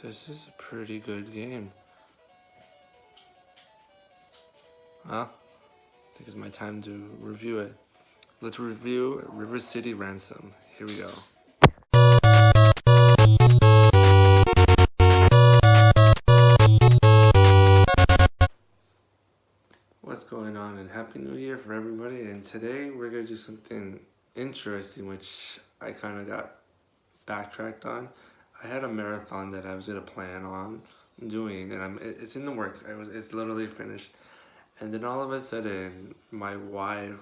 This is a pretty good game. Huh? I think it's my time to review it. Let's review River City Ransom. Here we go. What's going on, and Happy New Year for everybody. And today we're going to do something interesting, which I kind of got backtracked on. I had a marathon that I was going to plan on doing, and it's in the works. It's literally finished. And then all of a sudden, my wife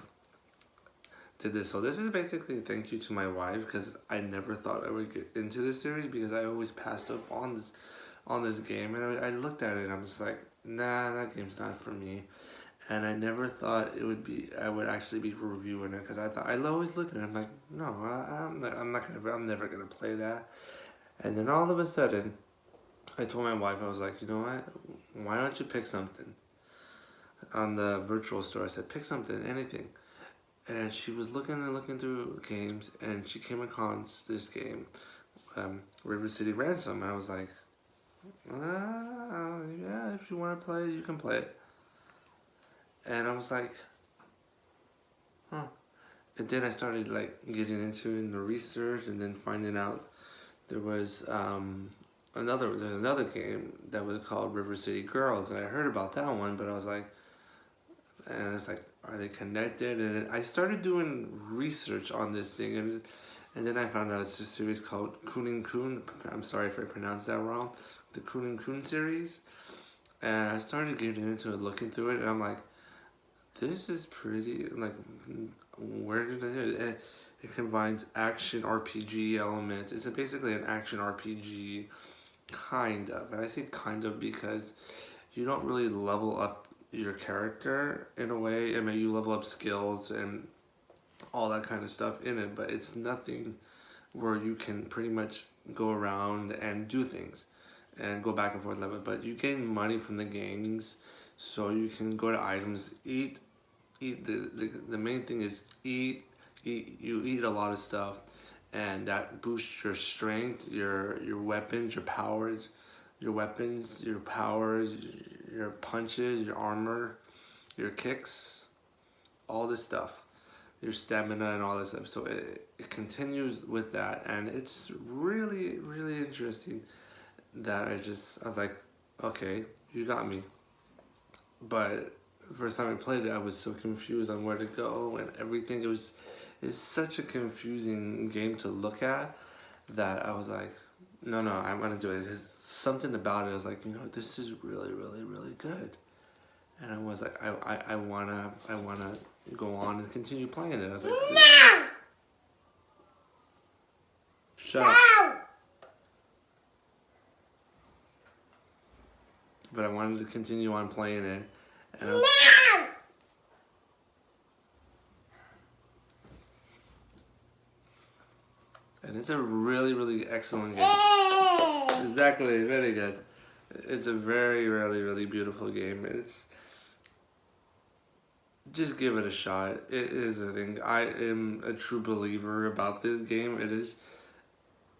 did this. So this is basically a thank you to my wife, because I never thought I would get into this series, because I always passed up on this game. And I looked at it and I'm just like, nah, that game's not for me. And I never thought I would actually be reviewing it, because I always looked at it. I'm like, no, I'm never gonna play that. And then all of a sudden, I told my wife, I was like, you know what? Why don't you pick something on the virtual store? I said, pick something, anything. And she was looking through games, and she came across this game, River City Ransom. And I was like, yeah, if you want to play it, you can play it. And I was like, huh. And then I started like getting into it in the research, and then finding out there was another game that was called River City Girls, and I heard about that one, but I was like, are they connected? And I started doing research on this thing, and then I found out it's a series called Kun Kun. I'm sorry if I pronounced that wrong. The Kun Kun series. And I started getting into it, looking through it, and I'm like, this is pretty, like, where did I do it? It combines action RPG elements. It's basically an action RPG, kind of. And I say kind of because you don't really level up your character in a way. I mean, you level up skills and all that kind of stuff in it, but it's nothing where you can pretty much go around and do things and go back and forth level. But you gain money from the games, so you can go to items, eat. The main thing is eat. You eat a lot of stuff, and that boosts your strength, your weapons, your powers, your punches, your armor, your kicks, all this stuff, your stamina and all this stuff. So it continues with that, and it's really, really interesting that I was like, okay, you got me. But the first time I played it, I was so confused on where to go and everything. It's such a confusing game to look at that I was like, no, I'm gonna do it. Because something about it, I was like, this is really, really, really good. And I was like, I wanna go on and continue playing it. I was like, no! Shut up. No! But I wanted to continue on playing it. And no! And it's a really, really excellent game. Exactly, very good. It's a very, really, really beautiful game. Just give it a shot. It is a thing. I am a true believer about this game.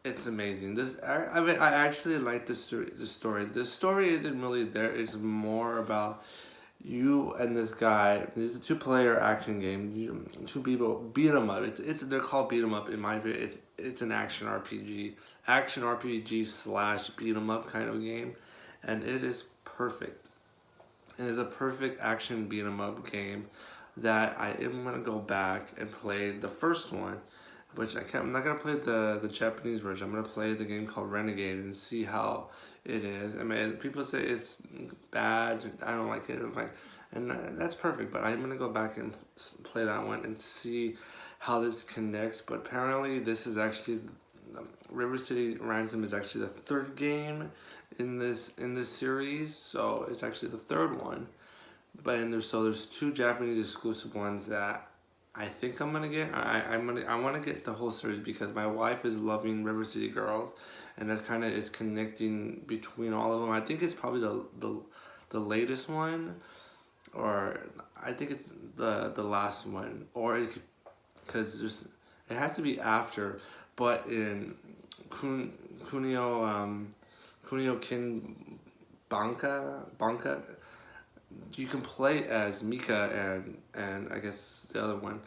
It's amazing. I actually like the story. The story isn't really there. It's more about you and this guy. This is a 2-player action game. Two people beat 'em up. They're called beat 'em up in my opinion. It's an action RPG / beat 'em up kind of game, and it is perfect. It is a perfect action beat 'em up game that I am gonna go back and play the first one, which I'm not gonna play the Japanese version. I'm gonna play the game called Renegade and see how it is. I mean, people say it's bad. I don't like it. And that's perfect. But I'm gonna go back and play that one and see how this connects. But apparently, this is actually River City Ransom is actually the third game in this series. So it's actually the third one. But there's 2 Japanese exclusive ones that I think I'm gonna get. I want to get the whole series, because my wife is loving River City Girls, and that kind of is connecting between all of them. I think it's probably the latest one, or I think it's the last one, or because it has to be after. But in Kunio Kin Banka. You can play as Mika and I guess the other one.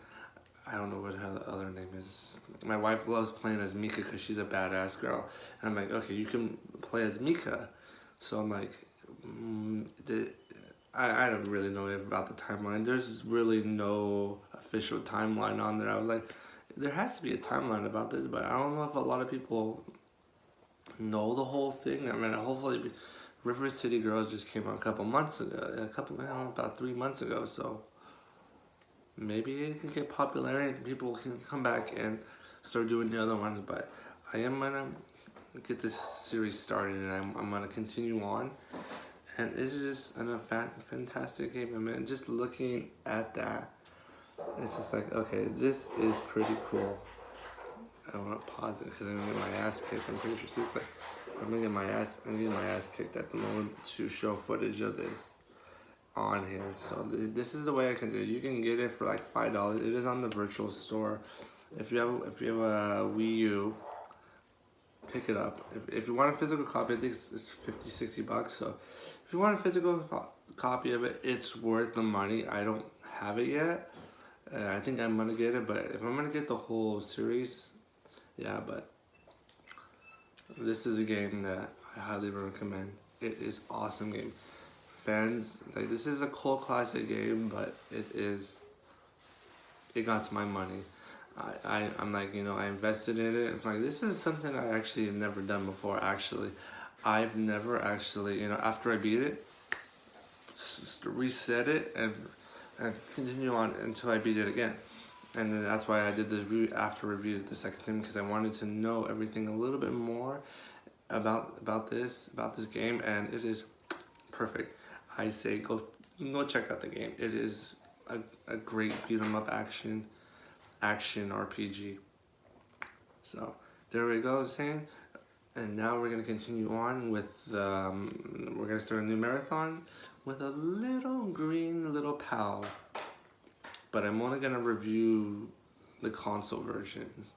I don't know what her other name is. My wife loves playing as Mika because she's a badass girl. And I'm like, okay, you can play as Mika. So I'm like, I don't really know about the timeline. There's really no official timeline on there. I was like, there has to be a timeline about this, but I don't know if a lot of people know the whole thing. I mean, hopefully, River City Girls just came out a couple months ago. About 3 months ago. So maybe it can get popularity and people can come back and start doing the other ones. But I am gonna get this series started, and I'm gonna continue on. And it's just a fantastic game. I mean, just looking at that, it's just like, okay, this is pretty cool. I want to pause it because I'm gonna get my ass kicked. I'm pretty sure she's like, I'm getting my ass kicked at the moment to show footage of this on here. So this is the way I can do it. You can get it for like $5. It is on the virtual store. If you have a Wii U, pick it up. If you want a physical copy, I think it's $50-$60. So if you want a physical copy of it, it's worth the money. I don't have it yet. I think I'm gonna get it, but if I'm gonna get the whole series, yeah. But this is a game that I highly recommend. It is awesome game. Fans, like, this is a cult classic game, but it got my money. I'm like, I invested in it. I'm like, this is something I actually have never done before. Actually, I've never actually, after I beat it, reset it and continue on until I beat it again. And then that's why I did this review the second time, because I wanted to know everything a little bit more about this game, and it is perfect. I say go check out the game. It is a great beat 'em up action RPG. So there we go, saying. And now we're gonna continue on with we're gonna start a new marathon with a little pal. But I'm only gonna review the console versions.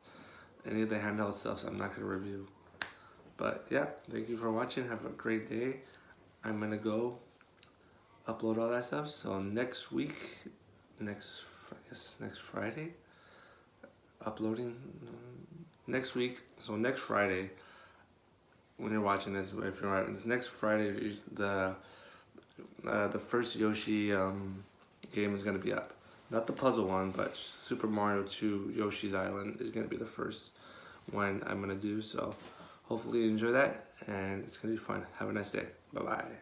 Any of the handheld stuff, I'm not gonna review. But yeah, thank you for watching. Have a great day. I'm gonna go upload all that stuff. So next Friday, uploading next week. So next Friday, when you're watching this, if you're watching this next Friday, the first Yoshi game is gonna be up. Not the puzzle one, but Super Mario 2 Yoshi's Island is gonna be the first one I'm gonna do. So hopefully you enjoy that, and it's gonna be fun. Have a nice day. Bye bye.